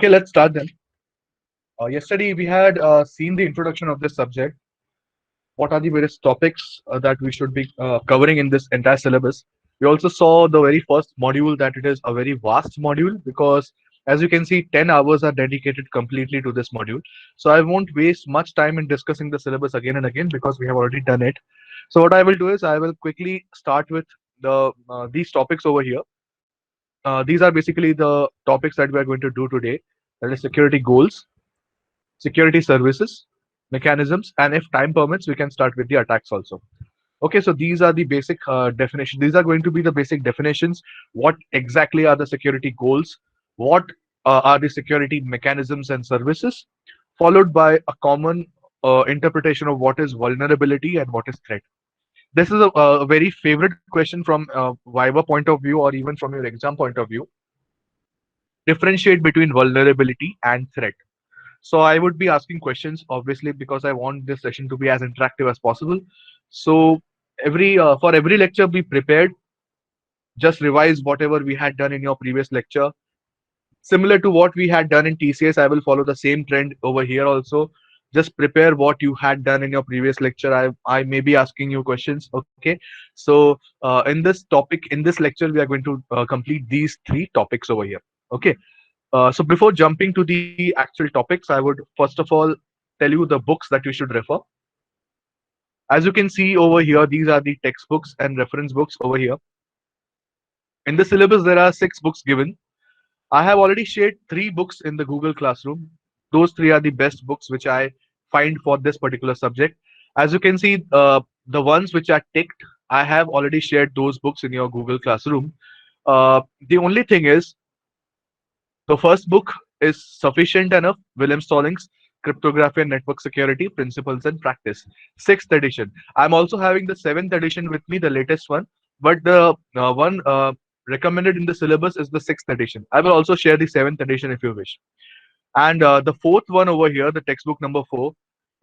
Okay, let's start then. Yesterday we had seen the introduction of this subject. What are the various topics that we should be covering in this entire syllabus? We also saw the very first module that it is a very vast module because, as you can see, 10 hours are dedicated completely to this module. So I won't waste much time in discussing the syllabus again and again because we have already done it. So what I will do is I will quickly start with these topics over here. These are basically the topics that we are going to do today. That is security goals, security services, mechanisms, and if time permits, we can start with the attacks also. Okay, so these are the basic definitions. These are going to be the basic definitions. What exactly are the security goals? What are the security mechanisms and services? Followed by a common interpretation of what is vulnerability and what is threat. This is a very favorite question from Viva point of view or even from your exam point of view. Differentiate between vulnerability and threat. So I would be asking questions, obviously, because I want this session to be as interactive as possible. So every for every lecture, be prepared. Just revise whatever we had done in your previous lecture. Similar to what we had done in TCS, I will follow the same trend over here also. Just prepare what you had done in your previous lecture. I may be asking you questions. Okay. So in this topic, in this lecture, we are going to complete these three topics over here. Okay. So before jumping to the actual topics, I would first of all tell you the books that you should refer. As you can see over here, these are the textbooks and reference books over here. In the syllabus, there are 6 books given. I have already shared 3 books in the Google Classroom. Those 3 are the best books which I find for this particular subject. As you can see, the ones which are ticked, I have already shared those books in your Google Classroom. The only thing is, the first book is sufficient enough. William Stallings, Cryptography and Network Security Principles and Practice, 6th edition. I'm also having the 7th edition with me, the latest one, but the one recommended in the syllabus is the 6th edition. I will also share the 7th edition if you wish. And the fourth one over here, the textbook number 4,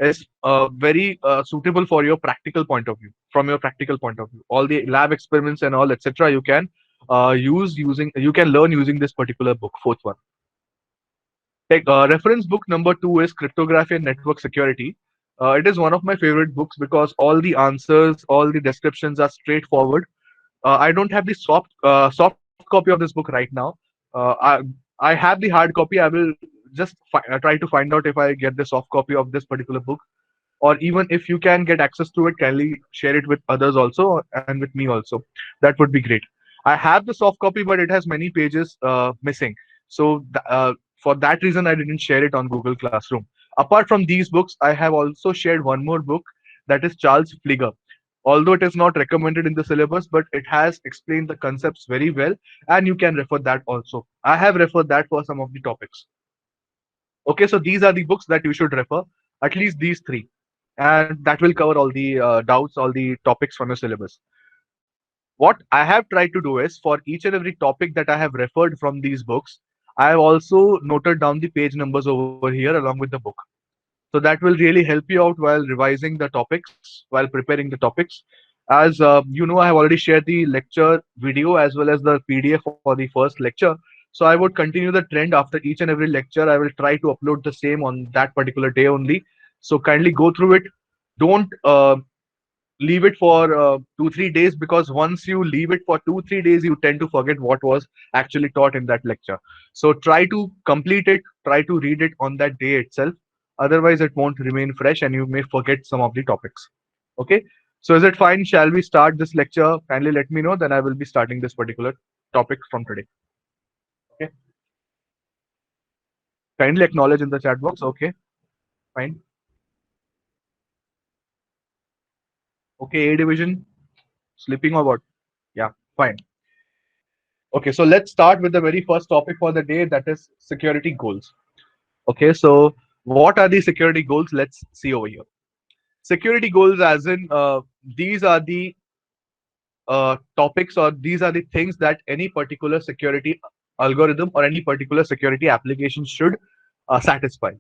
is very suitable for your practical point of view. From your practical point of view, all the lab experiments and all, etc., you can you can learn using this particular book, fourth one. Reference book number 2 is Cryptography and Network Security. It is one of my favorite books because all the answers, all the descriptions are straightforward. I don't have the soft copy of this book right now. Uh, I I have the hard copy. I will just try to find out if I get the soft copy of this particular book, or even if you can get access to it, kindly share it with others also and with me also. That would be great. I have the soft copy, but it has many pages missing. So for that reason, I didn't share it on Google Classroom. Apart from these books, I have also shared one more book, that is Charles Fliger. Although it is not recommended in the syllabus, but it has explained the concepts very well, and you can refer that also. I have referred that for some of the topics. Okay, so these are the books that you should refer, at least these 3, and that will cover all the doubts, all the topics from your syllabus. What I have tried to do is, for each and every topic that I have referred from these books, I have also noted down the page numbers over here along with the book. So that will really help you out while revising the topics, while preparing the topics. As you know, I have already shared the lecture video as well as the PDF for the first lecture. So I would continue the trend after each and every lecture. I will try to upload the same on that particular day only. So kindly go through it. Don't leave it for 2 3 days, because once you leave it for 2 3 days, you tend to forget what was actually taught in that lecture. So try to complete it, try to read it on that day itself. Otherwise, it won't remain fresh and you may forget some of the topics. Okay. So is it fine? Shall we start this lecture? Kindly let me know. Then I will be starting this particular topic from today. Okay. Kindly acknowledge in the chat box. Okay. Fine. Okay. A division. Sleeping or what? Yeah. Fine. Okay, so let's start with the very first topic for the day, that is security goals. Okay, so what are the security goals? Let's see over here. Security goals, as in these are the topics, or these are the things that any particular security algorithm or any particular security application should satisfy.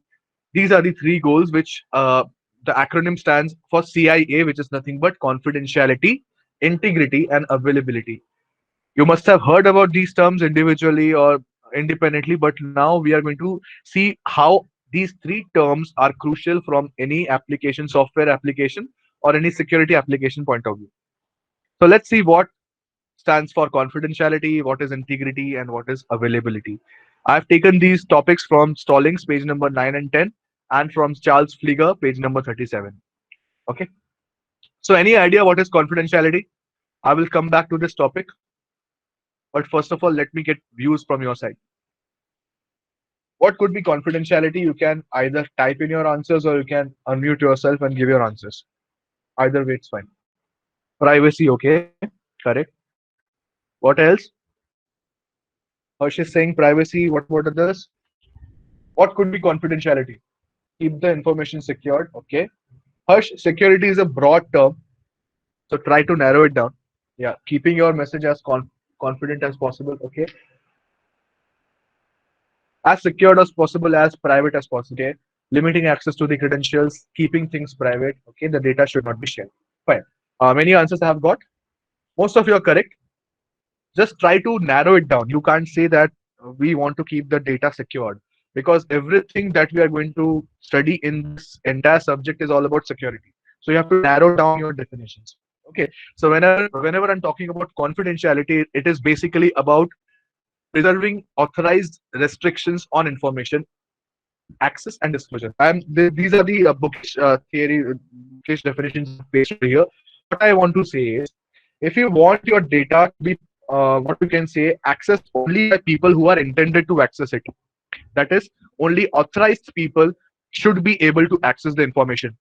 These are the 3 goals which the acronym stands for CIA, which is nothing but confidentiality, integrity, and availability. You must have heard about these terms individually, or independently, but now we are going to see how these three terms are crucial from any application, software application, or any security application point of view. So let's see what stands for confidentiality, what is integrity, and what is availability. I've taken these topics from Stallings, page number 9 and 10, and from Charles Flieger, page number 37. Okay. So, any idea what is confidentiality? I will come back to this topic, but first of all, let me get views from your side. What could be confidentiality? You can either type in your answers or you can unmute yourself and give your answers. Either way, it's fine. Privacy, okay, correct. What else? Harsh is saying privacy. What others? What could be confidentiality? Keep the information secured. Okay. Harsh, security is a broad term, so try to narrow it down. Yeah, keeping your message as confident as possible. Okay, as secured as possible, as private as possible. Okay, limiting access to the credentials, keeping things private. Okay, the data should not be shared. Fine. Many answers I have got. Most of you are correct. Just try to narrow it down. You can't say that we want to keep the data secured because everything that we are going to study in this entire subject is all about security. So you have to narrow down your definitions. Okay. So whenever I'm talking about confidentiality, it is basically about preserving authorized restrictions on information, access, and disclosure. These are the bookish theory, bookish definitions pasted here. What I want to say is, if you want your data to be, what we can say, accessed only by people who are intended to access it, that is, only authorized people should be able to access the information.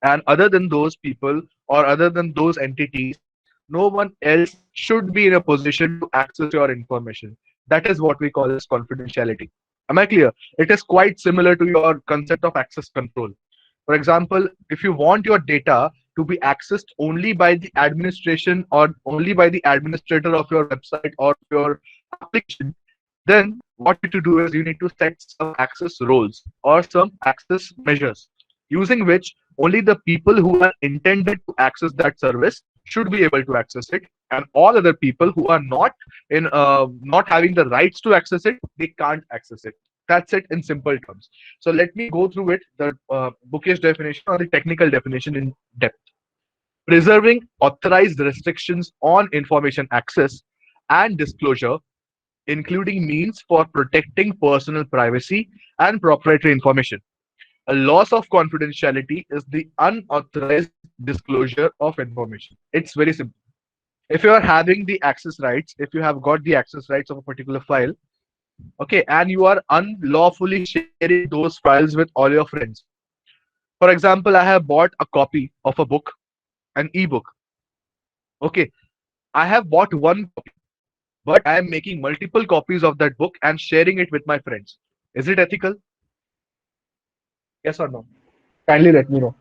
And other than those people or other than those entities, no one else should be in a position to access your information. That is what we call as confidentiality. Am I clear? It is quite similar to your concept of access control. For example, if you want your data to be accessed only by the administration or only by the administrator of your website or your application, then what you need to do is you need to set some access roles or some access measures using which only the people who are intended to access that service should be able to access it, and all other people who are not having the rights to access it, they can't access it. That's it in simple terms. So let me go through it, the bookish definition or the technical definition in depth. Preserving authorized restrictions on information access and disclosure, including means for protecting personal privacy and proprietary information. A loss of confidentiality is the unauthorized disclosure of information. It's very simple. If you are having the access rights, if you have got the access rights of a particular file, okay, and you are unlawfully sharing those files with all your friends. For example, I have bought a copy of a book, an ebook. Okay, I have bought one copy, but I am making multiple copies of that book and sharing it with my friends. Is it ethical? Yes or no? Kindly let me know.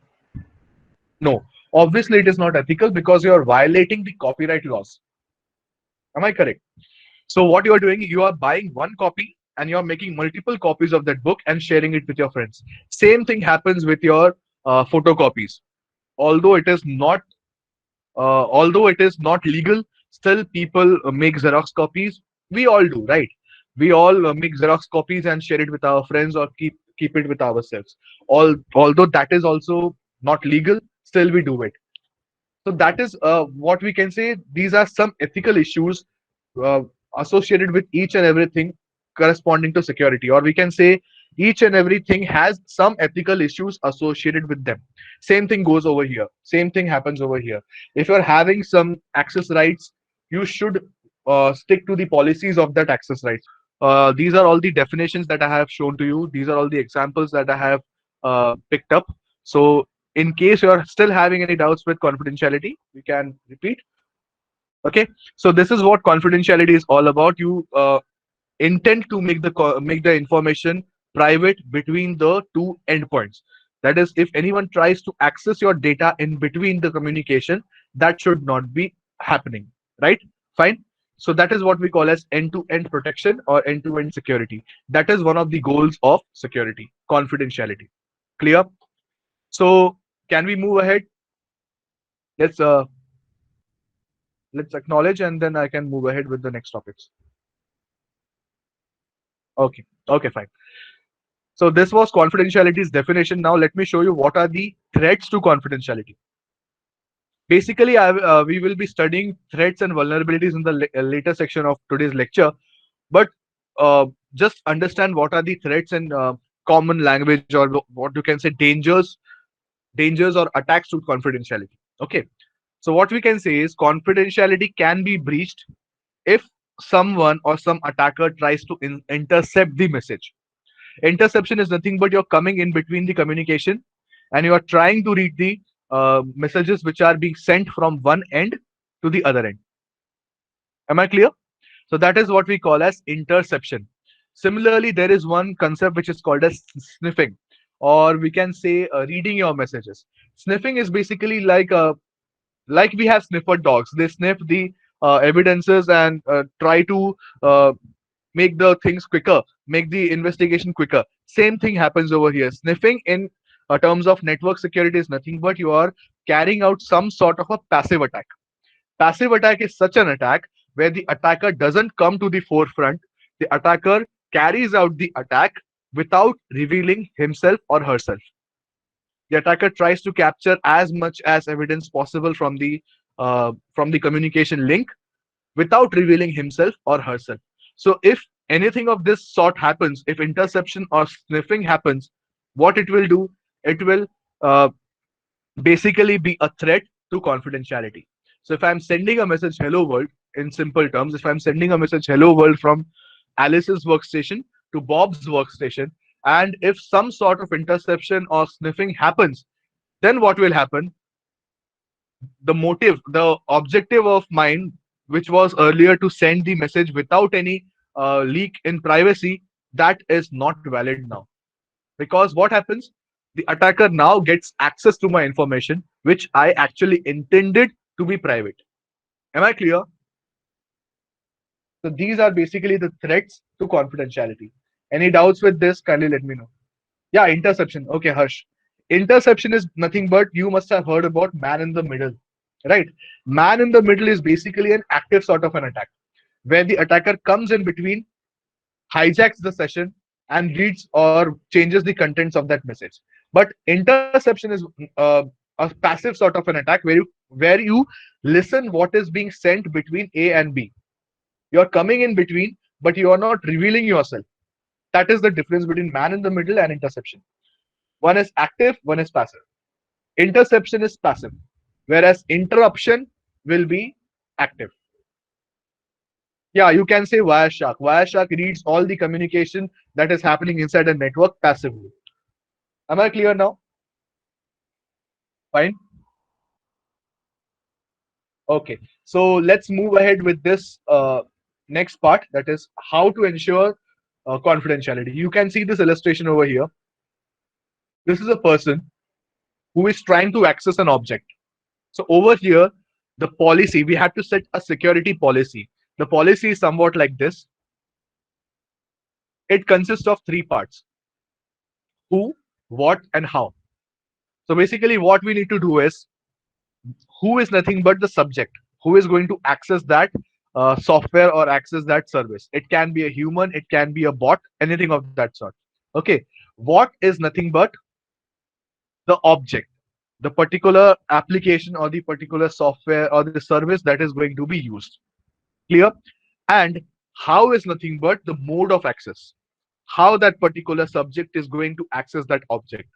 No, obviously it is not ethical because you are violating the copyright laws. Am I correct? So what you are doing, you are buying one copy and you are making multiple copies of that book and sharing it with your friends. Same thing happens with your photocopies. Although it is not, although it is not legal, still people make Xerox copies. We all do, right? We all make Xerox copies and share it with our friends or keep it with ourselves. Although that is also not legal, still we do it. So that is what we can say. These are some ethical issues uh, associated with each and everything corresponding to security, or we can say each and everything has some ethical issues associated with them. Same thing goes over here. Same thing happens over here. If you're having some access rights, you should stick to the policies of that access rights. These are all the definitions that I have shown to you. These are all the examples that I have picked up. So in case you're still having any doubts with confidentiality, we can repeat. Okay, so this is what confidentiality is all about. You intend to make the information private between the two endpoints. That is, if anyone tries to access your data in between the communication, that should not be happening, right? Fine. So that is what we call as end-to-end protection or end-to-end security. That is one of the goals of security, confidentiality. Clear? So can we move ahead? Let's uh, let's acknowledge and then I can move ahead with the next topics. Okay. Okay, fine. So this was confidentiality's definition. Now let me show you what are the threats to confidentiality. Basically, we will be studying threats and vulnerabilities in the later section of today's lecture. But uh, just understand what are the threats and common language, or what you can say, dangers or attacks to confidentiality. Okay. So what we can say is confidentiality can be breached if someone or some attacker tries to intercept the message. Interception is nothing but you're coming in between the communication and you are trying to read the messages which are being sent from one end to the other end. Am I clear? So that is what we call as interception. Similarly, there is one concept which is called as sniffing, or we can say reading your messages. Sniffing is basically like we have sniffer dogs. They sniff the evidences and try to make the things quicker, make the investigation quicker. Same thing happens over here. Sniffing in terms of network security is nothing but you are carrying out some sort of a passive attack. Passive attack is such an attack where the attacker doesn't come to the forefront. The attacker carries out the attack without revealing himself or herself. The attacker tries to capture as much as evidence possible from the communication link without revealing himself or herself. So if anything of this sort happens, if interception or sniffing happens, what it will do, it will uh, basically be a threat to confidentiality. So if I'm sending a message, hello world, in simple terms, if I'm sending a message, hello world, from Alice's workstation to Bob's workstation, and if some sort of interception or sniffing happens, then what will happen? The motive, the objective of mine, which was earlier to send the message without any leak in privacy, that is not valid now. Because what happens? The attacker now gets access to my information, which I actually intended to be private. Am I clear? So these are basically the threats to confidentiality. Any doubts with this? Kindly let me know. Yeah, interception. Okay, Harsh. Interception is nothing but you must have heard about man in the middle, right? Man in the middle is basically an active sort of an attack where the attacker comes in between, hijacks the session, and reads or changes the contents of that message. But interception is a passive sort of an attack where you listen what is being sent between A and B. You're coming in between, but you are not revealing yourself. That is the difference between man in the middle and interception. One is active, one is passive. Interception is passive, whereas interruption will be active. Yeah, you can say Wireshark. Wireshark reads all the communication that is happening inside a network passively. Am I clear now? Fine. Okay. So let's move ahead with this next part, that is how to ensure confidentiality. You can see this illustration over here. This is a person who is trying to access an object. So over here, the policy, we have to set a security policy. The policy is somewhat like this. It consists of three parts: who, what, and how. So basically, what we need to do is, who is nothing but the subject who is going to access that software or access that service. It can be a human, it can be a bot, anything of that sort. Okay. What is nothing but the object, the particular application or the particular software or the service that is going to be used. Clear? And how is nothing but the mode of access, how that particular subject is going to access that object.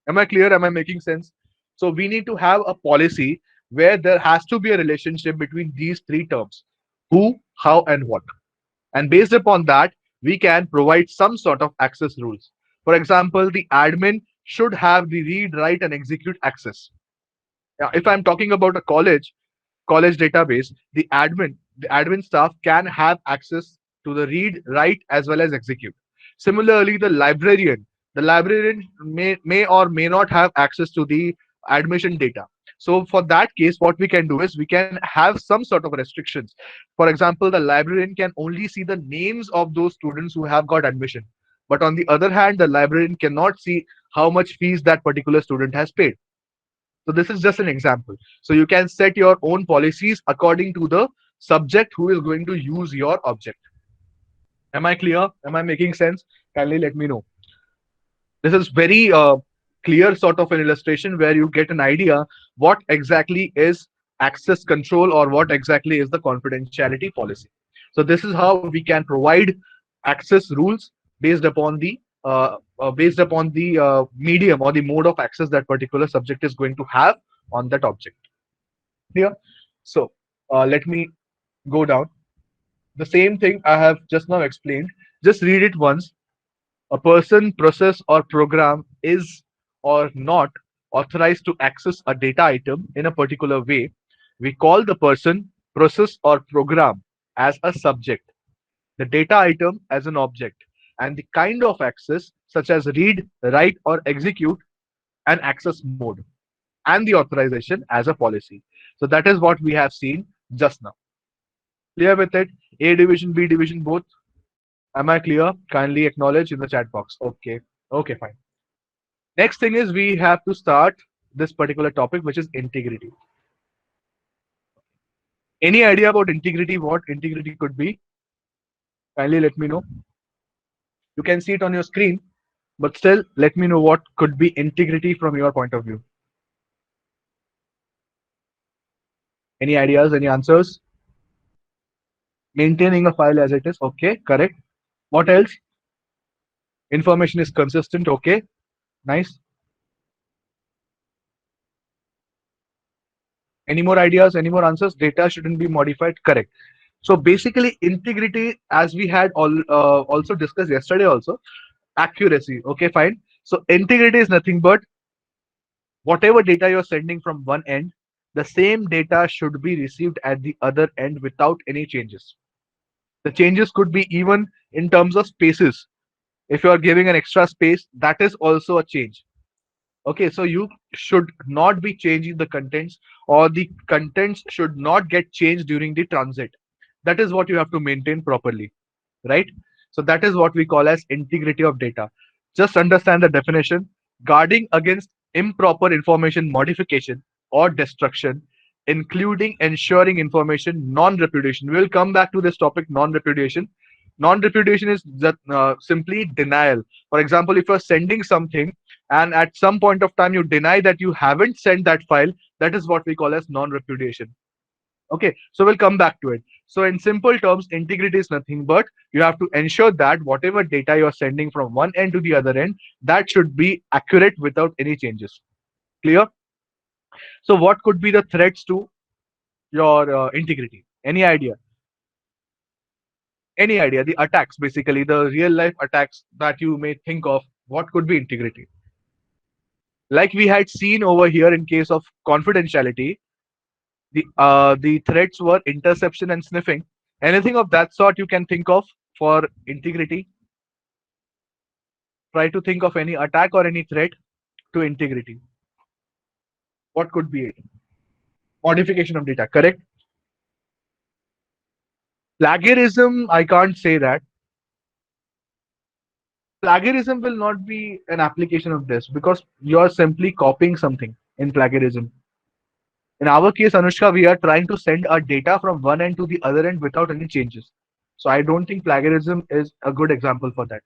Am I clear? Am I making sense? So we need to have a policy where there has to be a relationship between these three terms: who, how, and what. And based upon that, we can provide some sort of access rules. For example, the admin should have the read, write, and execute access. Now, if I'm talking about a college database, the admin staff can have access to the read, write, as well as execute. Similarly, the librarian may or may not have access to the admission data. So for that case, what we can do is we can have some sort of restrictions. For example, the librarian can only see the names of those students who have got admission. But on the other hand, the librarian cannot see how much fees that particular student has paid. So this is just an example. So you can set your own policies according to the subject who is going to use your object. Am I clear? Am I making sense? Kindly let me know. This is very clear sort of an illustration where you get an idea what exactly is access control or what exactly is the confidentiality policy. So this is how we can provide access rules based upon the medium or the mode of access that particular subject is going to have on that object. Here, so let me go down. The same thing I have just now explained. Just read it once. A person, process, or program is or not authorized to access a data item in a particular way. We call the person, process, or program as a subject, the data item as an object, and the kind of access, such as read, write, or execute, an access mode, and the authorization as a policy. So that is what we have seen just now. Clear with it? A division, B division, both. Am I clear? Kindly acknowledge in the chat box. Okay. Okay, fine. Next thing is we have to start this particular topic, which is integrity. Any idea about integrity? What integrity could be? Kindly let me know. You can see it on your screen, but still let me know what could be integrity from your point of view. Any ideas? Any answers? Maintaining a file as it is. Okay, correct. What else? Information is consistent. Okay, nice. Any more ideas? Any more answers? Data shouldn't be modified. Correct. So basically, integrity, as we had also discussed yesterday, also accuracy. Okay, fine. So integrity is nothing but whatever data you're sending from one end, the same data should be received at the other end without any changes. The changes could be even in terms of spaces. If you are giving an extra space, that is also a change. Okay, so you should not be changing the contents, or the contents should not get changed during the transit. That is what you have to maintain properly, right? So that is what we call as integrity of data. Just understand the definition: guarding against improper information modification or destruction, including ensuring information non-repudiation. We will come back to this topic, non-repudiation. Non-repudiation is that simply denial. For example, if you're sending something and at some point of time you deny that you haven't sent that file, that is what we call as non-repudiation. Okay, so we'll come back to it. So in simple terms, integrity is nothing but you have to ensure that whatever data you're sending from one end to the other end, that should be accurate without any changes. Clear? So what could be the threats to your integrity? Any idea? Any idea? The attacks, basically, the real life attacks that you may think of, what could be integrity? Like we had seen over here in case of confidentiality, the threats were interception and sniffing. Anything of that sort you can think of for integrity? Try to think of any attack or any threat to integrity. What could be it? Modification of data, correct? Plagiarism, I can't say that. Plagiarism will not be an application of this because you're simply copying something in plagiarism. In our case, Anushka, we are trying to send our data from one end to the other end without any changes. So I don't think plagiarism is a good example for that.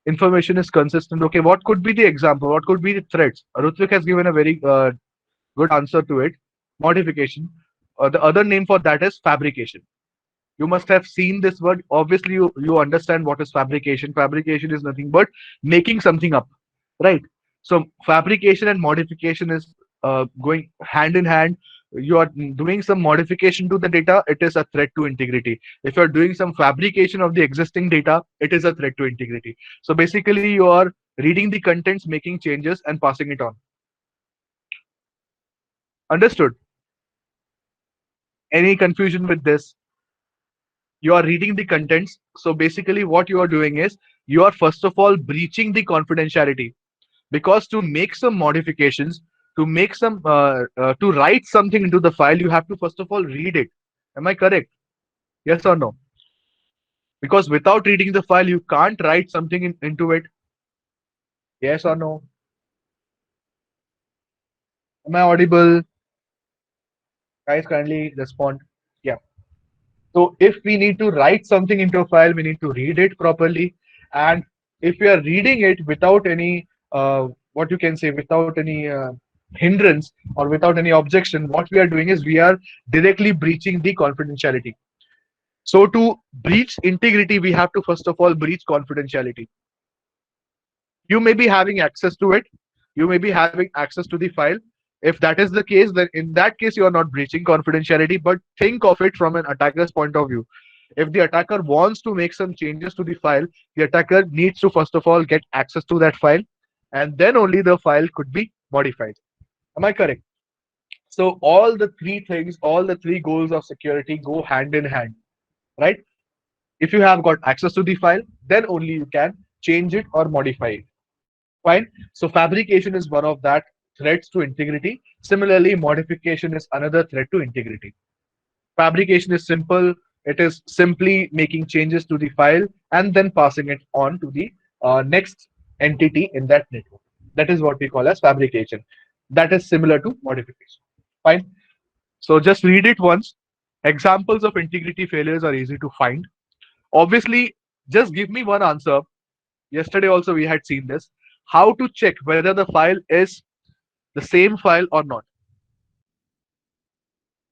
Information is consistent. Okay, what could be the example? What could be the threats? Rutvik has given a very good answer to it. Modification. The other name for that is fabrication. You must have seen this word. Obviously, you understand what is fabrication. Fabrication is nothing but making something up, right? So fabrication and modification is going hand in hand. You are doing some modification to the data, it is a threat to integrity. If you're doing some fabrication of the existing data, it is a threat to integrity. So basically, you are reading the contents, making changes, and passing it on. Understood? Any confusion with this? You are reading the contents. So basically, what you are doing is you are first of all breaching the confidentiality, because to make some modifications, to make some to write something into the file, you have to first of all read it. Am I correct? Yes or no? Because without reading the file, you can't write something into it. Yes or no? Am I audible? Guys, kindly respond. Yeah. So if we need to write something into a file, we need to read it properly. And if we are reading it without any, what you can say, without any hindrance or without any objection, what we are doing is we are directly breaching the confidentiality. So to breach integrity, we have to first of all breach confidentiality. You may be having access to it, you may be having access to the file. If that is the case, then in that case you are not breaching confidentiality. But think of it from an attacker's point of view. If the attacker wants to make some changes to the file, the attacker needs to first of all get access to that file, and then only the file could be modified. Am I correct? So all the three things, all the three goals of security go hand in hand, right? If you have got access to the file, then only you can change it or modify it. Fine. So fabrication is one of that threats to integrity. Similarly, modification is another threat to integrity. Fabrication is simple. It is simply making changes to the file and then passing it on to the next entity in that network. That is what we call as fabrication. That is similar to modification. Fine. So just read it once. Examples of integrity failures are easy to find. Obviously, just give me one answer. Yesterday also we had seen this. How to check whether the file is the same file or not.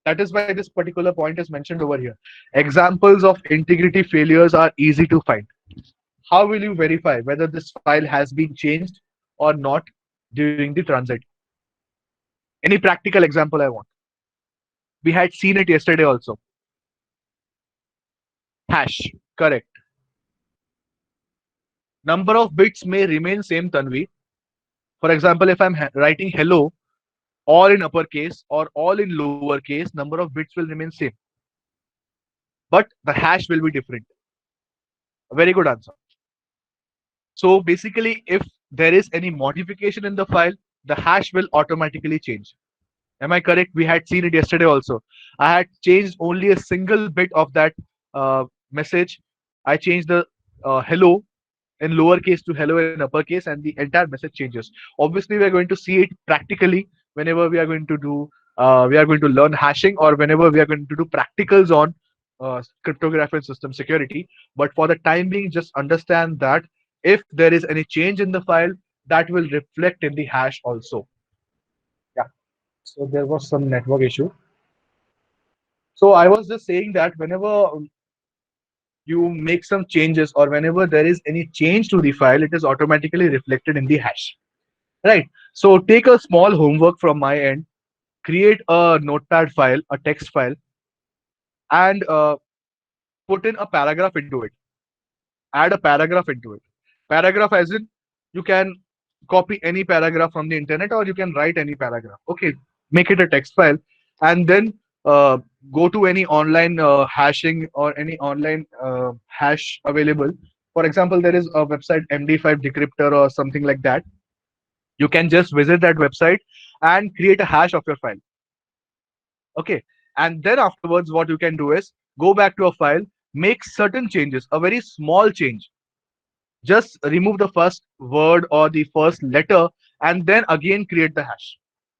That is why this particular point is mentioned over here. Examples of integrity failures are easy to find. How will you verify whether this file has been changed or not during the transit? Any practical example I want. We had seen it yesterday also. Hash. Correct. Number of bits may remain same, Tanvi. For example, if I'm writing hello, all in uppercase or all in lowercase, number of bits will remain same. But the hash will be different. A very good answer. So basically, if there is any modification in the file, the hash will automatically change. Am I correct? We had seen it yesterday also. I had changed only a single bit of that message. I changed the hello in lowercase to hello in uppercase, and the entire message changes. Obviously, we are going to see it practically whenever we are going to do, we are going to learn hashing, or whenever we are going to do practicals on cryptography and system security. But for the time being, just understand that if there is any change in the file, that will reflect in the hash also. Yeah. So there was some network issue. So I was just saying that whenever you make some changes or whenever there is any change to the file, it is automatically reflected in the hash. Right. So take a small homework from my end, create a notepad file, a text file, and put in a paragraph into it. Add a paragraph into it. Paragraph as in you can copy any paragraph from the internet or you can write any paragraph. Okay, make it a text file and then uh, go to any online hashing or any online hash available. For example, there is a website MD5 Decryptor or something like that. You can just visit that website and create a hash of your file. Okay, and then afterwards, what you can do is go back to a file, make certain changes, a very small change. Just remove the first word or the first letter and then again create the hash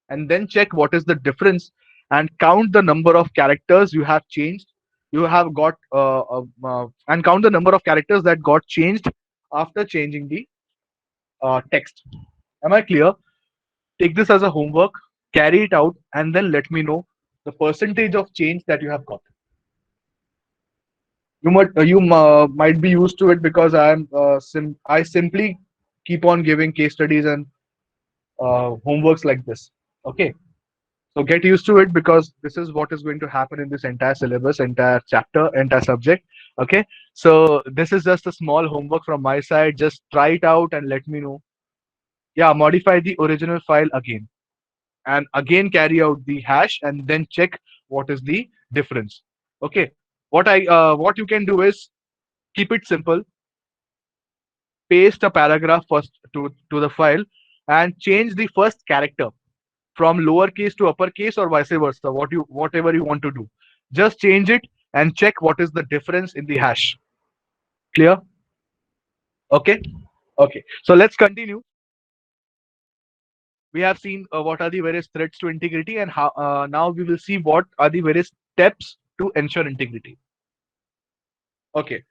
and then check what is the difference and count the number of characters you have changed, you have got and count the number of characters that got changed after changing the text. Am I clear? Take this as a homework, carry it out, and then let me know the percentage of change that you have got. You might be used to it because I simply keep on giving case studies and homeworks like this. Okay, so get used to it because this is what is going to happen in this entire syllabus, entire chapter, entire subject. Okay, so this is just a small homework from my side. Just try it out and let me know. Yeah, modify the original file again and again carry out the hash and then check what is the difference. Okay, what you can do is keep it simple, paste a paragraph first to the file and change the first character from lowercase to uppercase or vice versa, whatever you want to do. Just change it and check what is the difference in the hash. Clear? Okay. Okay, so let's continue. We have seen what are the various threats to integrity, and how now we will see what are the various steps to ensure integrity. Okay,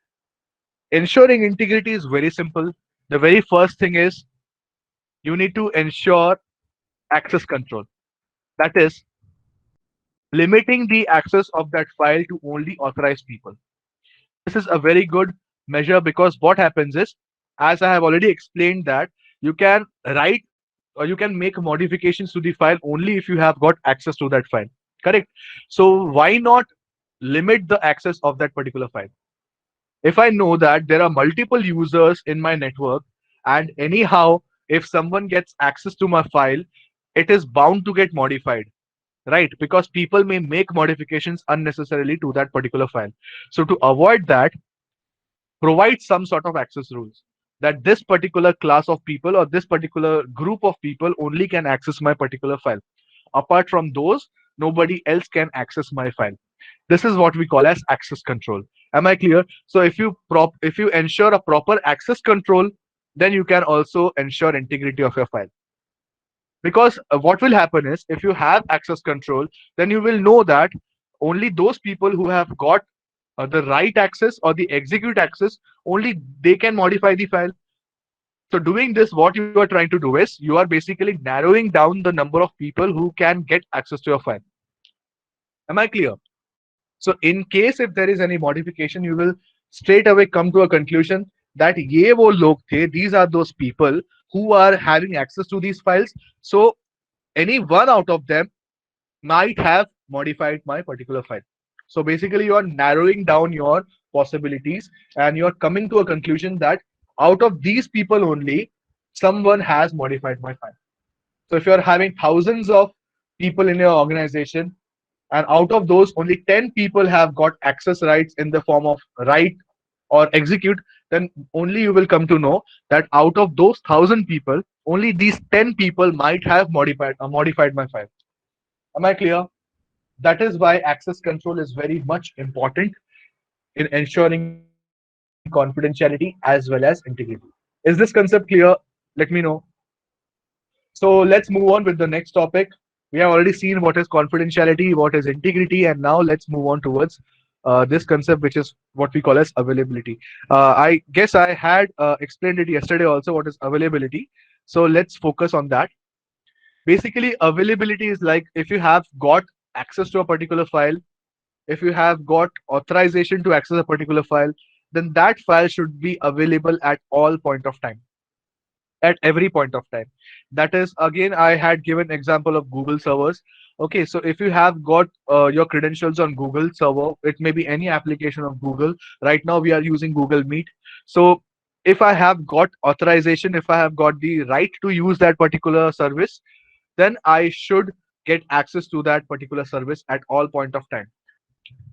ensuring integrity is very simple. The very first thing is you need to ensure access control. That is, limiting the access of that file to only authorized people. This is a very good measure because what happens is, as I have already explained, that you can write or you can make modifications to the file only if you have got access to that file. Correct? So why not limit the access of that particular file? If I know that there are multiple users in my network, and anyhow, if someone gets access to my file, it is bound to get modified, right? Because people may make modifications unnecessarily to that particular file. So to avoid that, provide some sort of access rules that this particular class of people or this particular group of people only can access my particular file. Apart from those, nobody else can access my file. This is what we call as access control. Am I clear? So if you ensure a proper access control, then you can also ensure integrity of your file. Because what will happen is, if you have access control, then you will know that only those people who have got the write access or the execute access, only they can modify the file. So doing this, what you are trying to do is you are basically narrowing down the number of people who can get access to your file. Am I clear? So in case if there is any modification, you will straight away come to a conclusion that ye wo log the, these are those people who are having access to these files. So any one out of them might have modified my particular file. So basically, you are narrowing down your possibilities and you are coming to a conclusion that out of these people only, someone has modified my file. So if you are having thousands of people in your organization, and out of those, only 10 people have got access rights in the form of write or execute, then only you will come to know that out of those 1,000 people, only these 10 people might have modified my file. Am I clear? That is why access control is very much important in ensuring confidentiality as well as integrity. Is this concept clear? Let me know. So let's move on with the next topic. We have already seen what is confidentiality, what is integrity, and now let's move on towards this concept, which is what we call as availability. I guess I had explained it yesterday also what is availability. So let's focus on that. Basically, availability is like if you have got access to a particular file, if you have got authorization to access a particular file, then that file should be available at all point of time, at every point of time. That is, again, I had given example of Google servers. Okay, so if you have got your credentials on Google server, it may be any application of Google. Right now we are using Google Meet. So if I have got authorization, if I have got the right to use that particular service, then I should get access to that particular service at all point of time.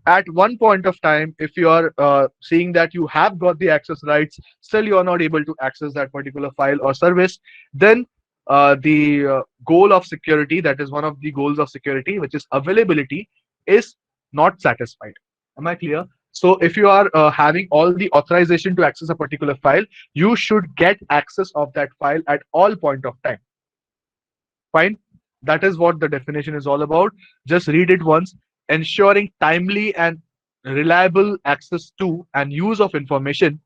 At one point of time, if you are seeing that you have got the access rights, still you are not able to access that particular file or service, then the goal of security, that is one of the goals of security, which is availability, is not satisfied. Am I clear? So if you are having all the authorization to access a particular file, you should get access of that file at all point of time. Fine. That is what the definition is all about. Just read it once. Ensuring timely and reliable access to and use of information.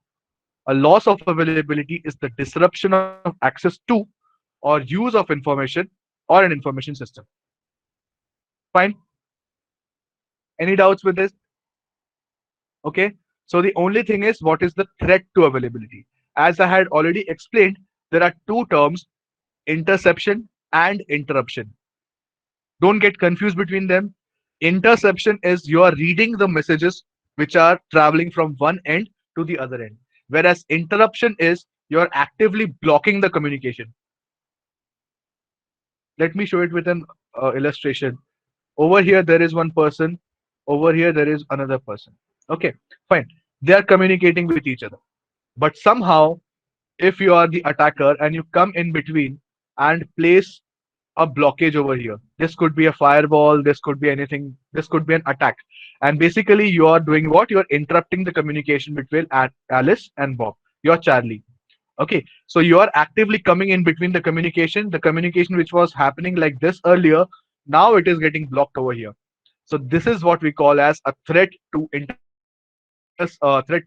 A loss of availability is the disruption of access to or use of information or an information system. Fine. Any doubts with this? Okay. So the only thing is, what is the threat to availability? As I had already explained, there are two terms: interception and interruption. Don't get confused between them. Interception is you are reading the messages which are traveling from one end to the other end, whereas interruption is you're actively blocking the communication. Let me show it with an illustration. Over here there is one person, over here there is another person. Okay, fine. They are communicating with each other, but somehow, if you are the attacker and you come in between and place a blockage over here, this could be a firewall, this could be anything, this could be an attack, and basically you are doing what? You are interrupting the communication between Alice and Bob. You're Charlie. Okay, so you are actively coming in between the communication which was happening like this earlier, now it is getting blocked over here. So this is what we call as a threat to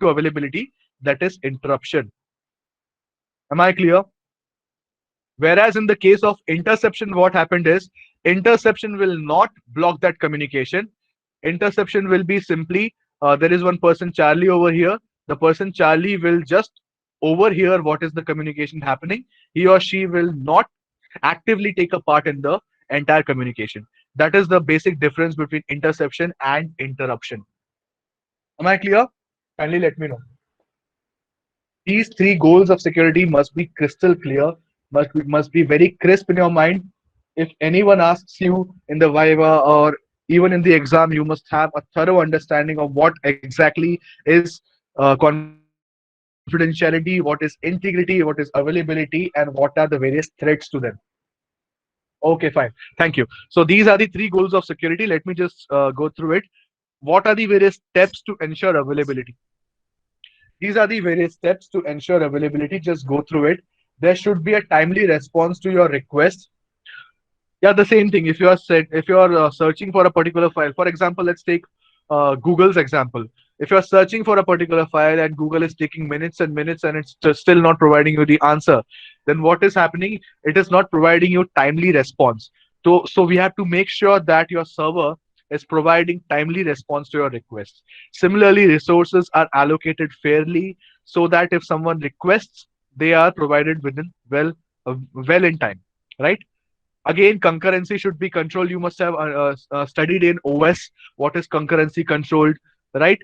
availability, that is interruption. Am I clear? Whereas in the case of interception, what happened is interception will not block that communication. Interception will be simply there is one person Charlie over here. The person Charlie will just overhear what is the communication happening. He or she will not actively take a part in the entire communication. That is the basic difference between interception and interruption. Am I clear? Kindly let me know. These three goals of security must be crystal clear, must be very crisp in your mind. If anyone asks you in the Viva or even in the exam, you must have a thorough understanding of what exactly is confidentiality, what is integrity, what is availability, and what are the various threats to them. Okay, fine. Thank you. So these are the three goals of security. Let me just go through it. What are the various steps to ensure availability? These are the various steps to ensure availability. Just go through it. There should be a timely response to your request. Yeah, the same thing. If you are searching for a particular file, for example, let's take Google's example. If you are searching for a particular file and Google is taking minutes and minutes and it's just still not providing you the answer, then what is happening? It is not providing you timely response. So we have to make sure that your server is providing timely response to your request. Similarly, resources are allocated fairly so that if someone requests, they are provided within well in time, right? Again, concurrency should be controlled. You must have studied in OS what is concurrency controlled, right?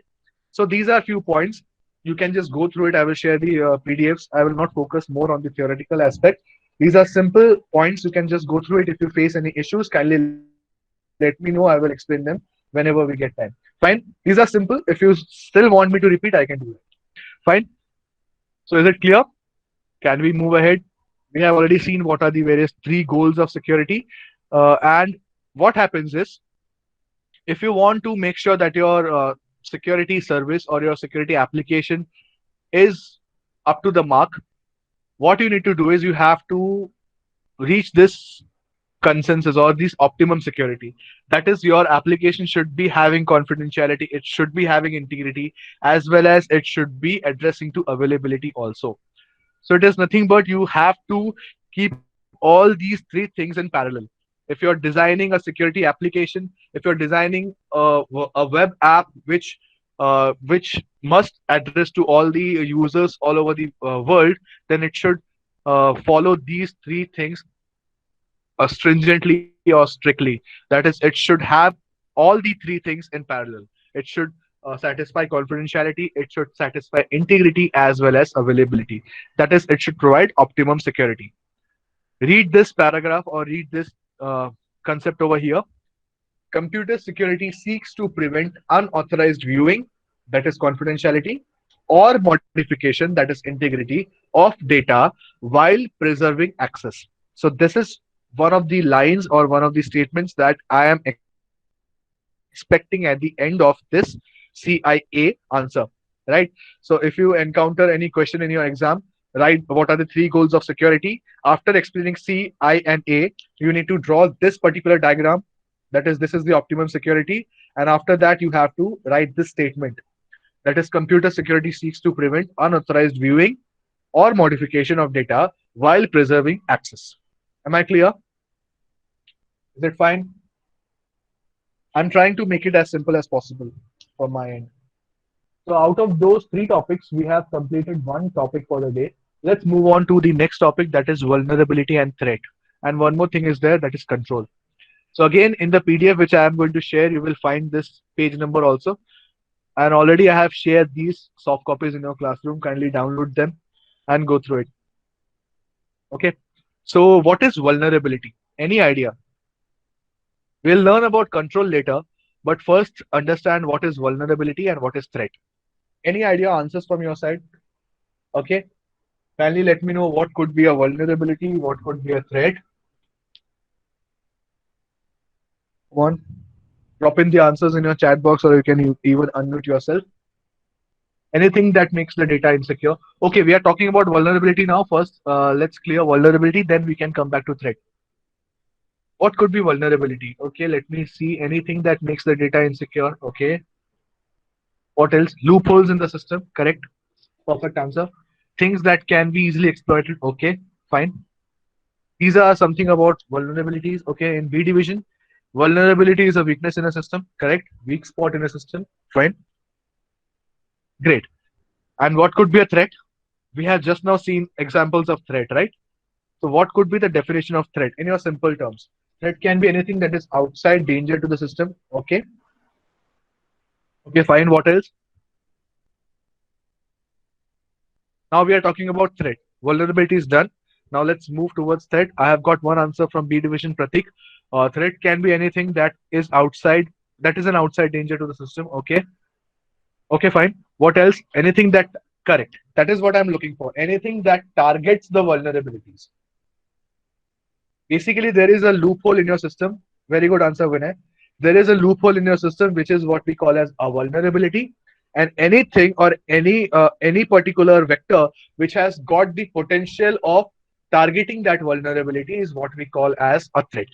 So these are few points. You can just go through it. I will share the PDFs. I will not focus more on the theoretical aspect. These are simple points. You can just go through it. If you face any issues, kindly let me know. I will explain them whenever we get time. Fine. These are simple. If you still want me to repeat, I can do it. Fine. So is it clear? Can we move ahead? We have already seen what are the various three goals of security. And what happens is, if you want to make sure that your security service or your security application is up to the mark, what you need to do is you have to reach this consensus or this optimum security. That is, your application should be having confidentiality, it should be having integrity, as well as it should be addressing to availability also. So it is nothing but you have to keep all these three things in parallel. If you're designing a security application, if you're designing a web app which must address to all the users all over the world, then it should follow these three things stringently or strictly. That is, it should have all the three things in parallel. It should satisfy confidentiality, it should satisfy integrity as well as availability. That is, it should provide optimum security. Read this paragraph or read this concept over here. Computer security seeks to prevent unauthorized viewing, that is confidentiality, or modification, that is integrity, of data while preserving access. So, this is one of the lines or one of the statements that I am expecting at the end of this CIA answer, right? So, if you encounter any question in your exam, write what are the three goals of security. After explaining C, I, and A, you need to draw this particular diagram. That is, this is the optimum security. And after that, you have to write this statement. That is, computer security seeks to prevent unauthorized viewing or modification of data while preserving access. Am I clear? Is it fine? I'm trying to make it as simple as possible from my end. So, out of those three topics, we have completed one topic for the day. Let's move on to the next topic, that is vulnerability and threat. And one more thing is there, that is control. So, again, in the PDF which I am going to share, you will find this page number also. And already I have shared these soft copies in your classroom. Kindly download them and go through it. Okay. So, what is vulnerability? Any idea? We'll learn about control later, but first understand what is vulnerability and what is threat. Any idea answers from your side? Okay. Kindly let me know what could be a vulnerability, what could be a threat. One, drop in the answers in your chat box, or you can even unmute yourself. Anything that makes the data insecure. Okay, we are talking about vulnerability now. First, let's clear vulnerability, then we can come back to threat. What could be vulnerability? Okay, let me see. Anything that makes the data insecure. Okay. What else? Loopholes in the system. Correct. Perfect answer. Things that can be easily exploited. Okay, fine. These are something about vulnerabilities. Okay, in B division, vulnerability is a weakness in a system. Correct. Weak spot in a system. Fine. Great. And what could be a threat? We have just now seen examples of threat, right? So what could be the definition of threat in your simple terms? Threat can be anything that is outside danger to the system. Okay. Okay, fine. What else? Now we are talking about threat. Vulnerability is done. Now let's move towards threat. I have got one answer from B division Pratik. Threat can be anything that is outside, that is an outside danger to the system. Okay. Okay, fine. What else? Anything that, correct. That is what I'm looking for. Anything that targets the vulnerabilities. Basically, there is a loophole in your system. Very good answer, Vinay. There is a loophole in your system, which is what we call as a vulnerability. And anything or any particular vector which has got the potential of targeting that vulnerability is what we call as a threat.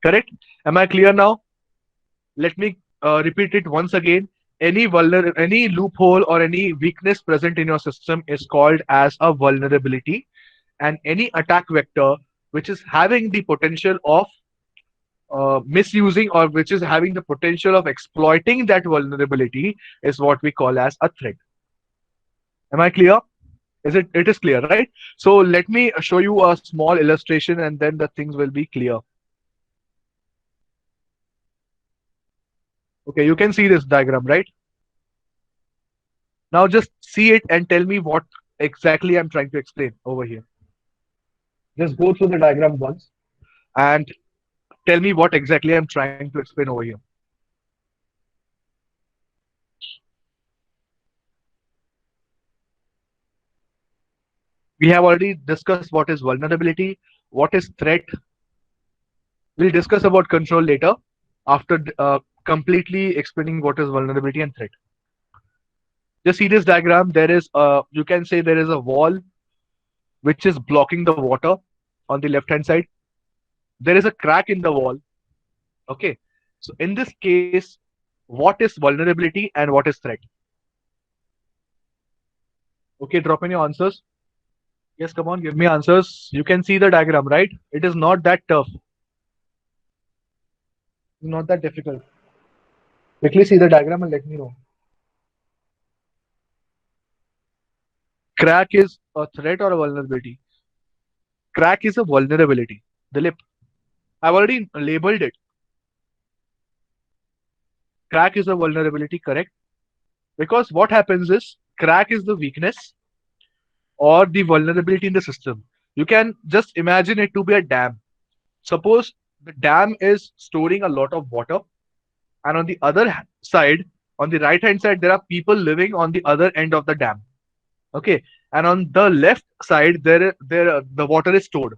Correct? Am I clear now? Let me repeat it once again. Any loophole or any weakness present in your system is called as a vulnerability, and any attack vector which is having the potential of misusing or which is having the potential of exploiting that vulnerability is what we call as a threat. Am I clear? It is clear, right? So let me show you a small illustration and then the things will be clear. Okay, you can see this diagram, right? Now just see it and tell me what exactly I'm trying to explain over here. Just go through the diagram once and tell me what exactly I'm trying to explain over here. We have already discussed what is vulnerability, what is threat. We'll discuss about control later after completely explaining what is vulnerability and threat. Just see this diagram. There is you can say there is a wall which is blocking the water on the left hand side. There is a crack in the wall. Okay. So in this case, what is vulnerability and what is threat? Okay, drop in your answers. Yes, come on, give me answers. You can see the diagram, right? It is not that tough. Not that difficult. Quickly see the diagram and let me know. Crack is a threat or a vulnerability? Crack is a vulnerability. The lip. I've already labeled it. Crack is a vulnerability, correct? Because what happens is crack is the weakness or the vulnerability in the system. You can just imagine it to be a dam. Suppose the dam is storing a lot of water, and on the other side, on the right hand side, there are people living on the other end of the dam. Okay, and on the left side, there the water is stored.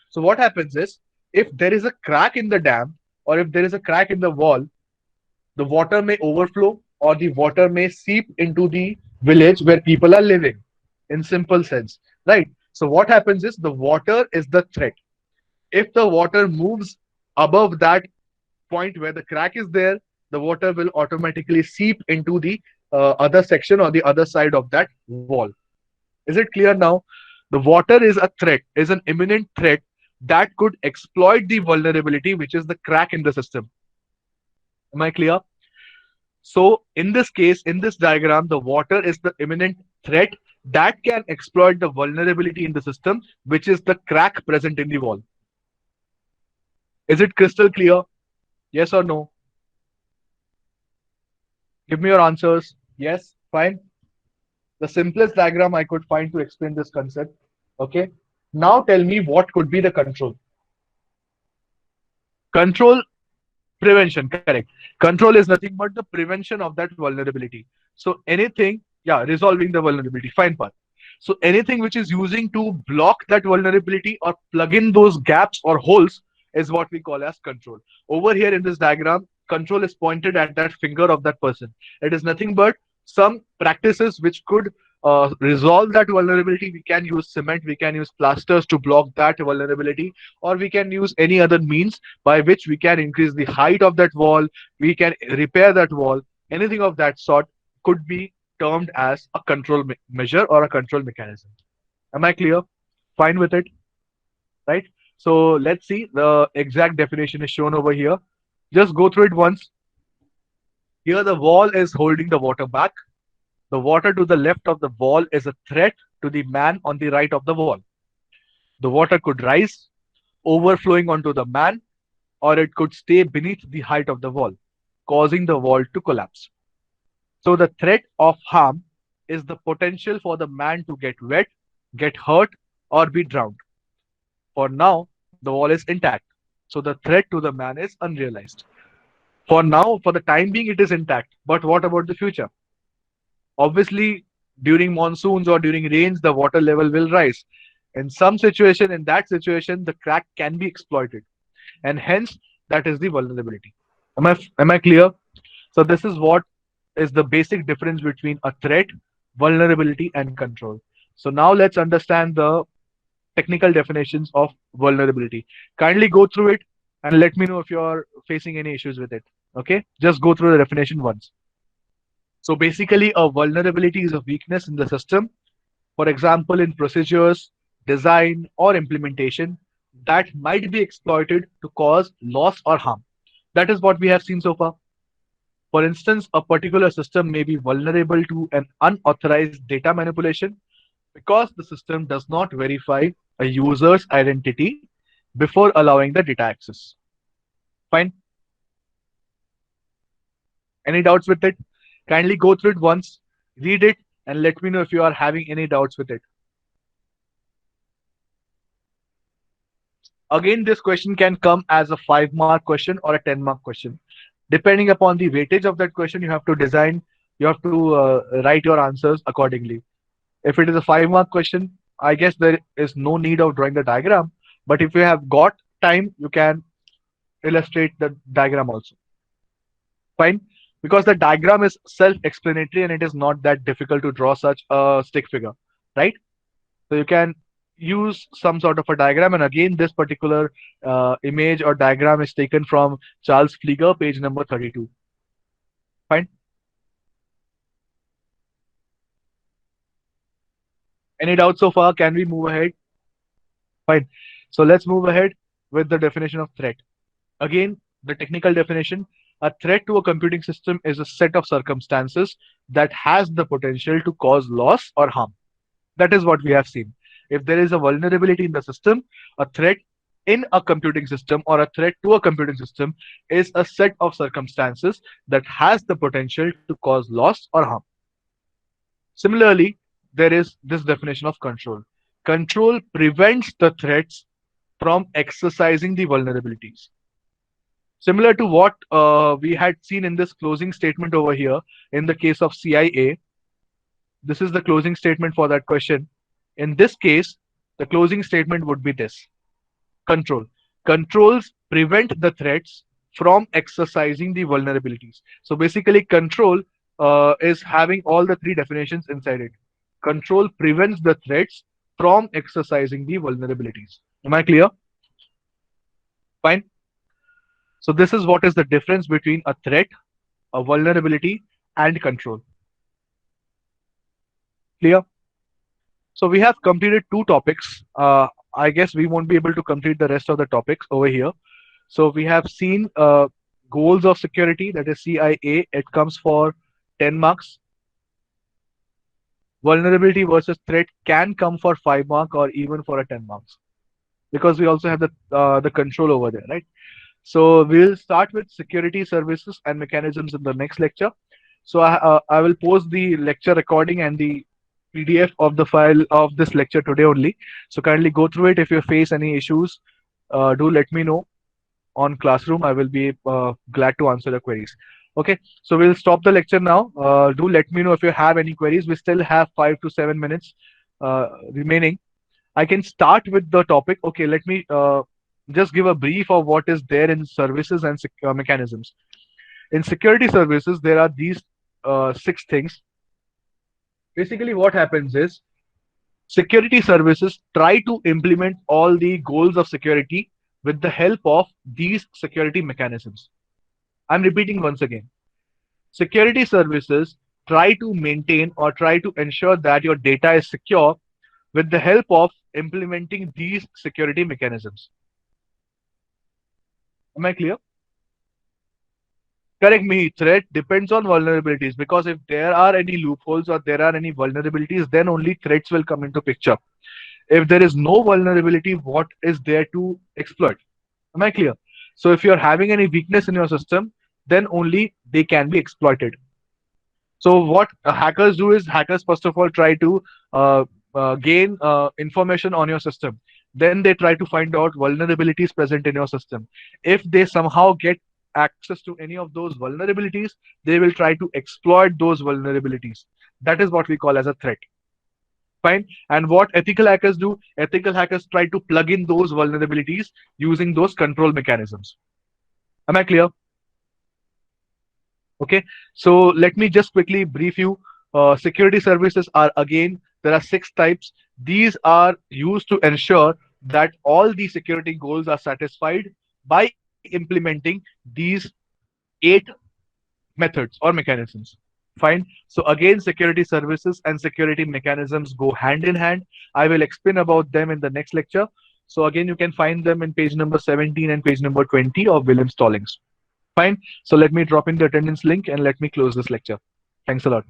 So what happens is, if there is a crack in the dam or if there is a crack in the wall, the water may overflow or the water may seep into the village where people are living, in simple sense, right? So what happens is the water is the threat. If the water moves above that point where the crack is there, the water will automatically seep into the other section or the other side of that wall. Is it clear now? The water is a threat, is an imminent threat that could exploit the vulnerability, which is the crack in the system. Am I clear? So in this case, in this diagram, the water is the imminent threat that can exploit the vulnerability in the system, which is the crack present in the wall. Is it crystal clear? Yes or no? Give me your answers. Yes, fine. The simplest diagram I could find to explain this concept. Okay. Now tell me what could be the control. Control, prevention, correct. Control is nothing but the prevention of that vulnerability. So anything, yeah, resolving the vulnerability, fine part. So anything which is using to block that vulnerability or plug in those gaps or holes is what we call as control. Over here in this diagram, control is pointed at that finger of that person. It is nothing but some practices which could resolve that vulnerability. We can use cement, we can use plasters to block that vulnerability, or we can use any other means by which we can increase the height of that wall, we can repair that wall. Anything of that sort could be termed as a control measure or a control mechanism. Am I clear? Fine with it, right? So let's see. The exact definition is shown over here. Just go through it once. Here, the wall is holding the water back. The water to the left of the wall is a threat to the man on the right of the wall. The water could rise, overflowing onto the man, or it could stay beneath the height of the wall, causing the wall to collapse. So, the threat of harm is the potential for the man to get wet, get hurt, or be drowned. For now, the wall is intact. So, the threat to the man is unrealized. For now, for the time being, it is intact. But what about the future? Obviously, during monsoons or during rains, the water level will rise. In that situation, the crack can be exploited, and hence that is the vulnerability. Am I clear? So this is what is the basic difference between a threat, vulnerability, and control. So now let's understand the technical definitions of vulnerability. Kindly go through it and let me know if you're facing any issues with it. Okay, just go through the definition once. So basically, a vulnerability is a weakness in the system, for example, in procedures, design, or implementation that might be exploited to cause loss or harm. That is what we have seen so far. For instance, a particular system may be vulnerable to an unauthorized data manipulation because the system does not verify a user's identity before allowing the data access. Fine. Any doubts with it? Kindly go through it once, read it, and let me know if you are having any doubts with it. Again, this question can come as a 5-mark question or a 10-mark question. Depending upon the weightage of that question, you have to write your answers accordingly. If it is a 5-mark question, I guess there is no need of drawing the diagram. But if you have got time, you can illustrate the diagram also. Fine. Because the diagram is self-explanatory and it is not that difficult to draw such a stick figure, right? So you can use some sort of a diagram. And again, this particular image or diagram is taken from Charles Flieger, page number 32. Fine. Any doubts so far? Can we move ahead? Fine. So let's move ahead with the definition of threat. Again, the technical definition: a threat to a computing system is a set of circumstances that has the potential to cause loss or harm. That is what we have seen. If there is a vulnerability in the system, a threat in a computing system or a threat to a computing system is a set of circumstances that has the potential to cause loss or harm. Similarly, there is this definition of control. Control prevents the threats from exercising the vulnerabilities. Similar to what we had seen in this closing statement over here in the case of CIA, this is the closing statement for that question. In this case, the closing statement would be this: control. Controls prevent the threats from exercising the vulnerabilities. So basically, control is having all the three definitions inside it. Control prevents the threats from exercising the vulnerabilities. Am I clear? Fine. So this is what is the difference between a threat, a vulnerability, and control. Clear? So we have completed 2 topics. I guess we won't be able to complete the rest of the topics over here. So we have seen goals of security, that is CIA. It comes for 10 marks. Vulnerability versus threat can come for 5 mark or even for a 10 marks, because we also have the control over there, right? So we'll start with security services and mechanisms in the next lecture. So I will post the lecture recording and the PDF of the file of this lecture today only. So kindly go through it. If you face any issues, do let me know on Classroom. I will be glad to answer the queries. Okay, so we'll stop the lecture now. Do let me know if you have any queries. We still have 5 to 7 minutes remaining. I can start with the topic. Okay, let me just give a brief of what is there in services and mechanisms. In security services, there are these 6 things. Basically, what happens is security services try to implement all the goals of security with the help of these security mechanisms. I'm repeating once again. Security services try to maintain or try to ensure that your data is secure with the help of implementing these security mechanisms. Am I clear? Correct me, threat depends on vulnerabilities, because if there are any loopholes or there are any vulnerabilities, then only threats will come into picture. If there is no vulnerability, what is there to exploit? Am I clear? So if you're having any weakness in your system, then only they can be exploited. So what hackers do is hackers first of all try to gain information on your system. Then they try to find out vulnerabilities present in your system. If they somehow get access to any of those vulnerabilities, they will try to exploit those vulnerabilities. That is what we call as a threat. Fine. And what ethical hackers do? Ethical hackers try to plug in those vulnerabilities using those control mechanisms. Am I clear? Okay, so let me just quickly brief you. Security services are, again, there are 6 types. These are used to ensure that all the security goals are satisfied by implementing these 8 methods or mechanisms. Fine. So again, security services and security mechanisms go hand in hand. I will explain about them in the next lecture. So again, you can find them in page number 17 and page number 20 of William Stallings. Fine. So let me drop in the attendance link and let me close this lecture. Thanks a lot.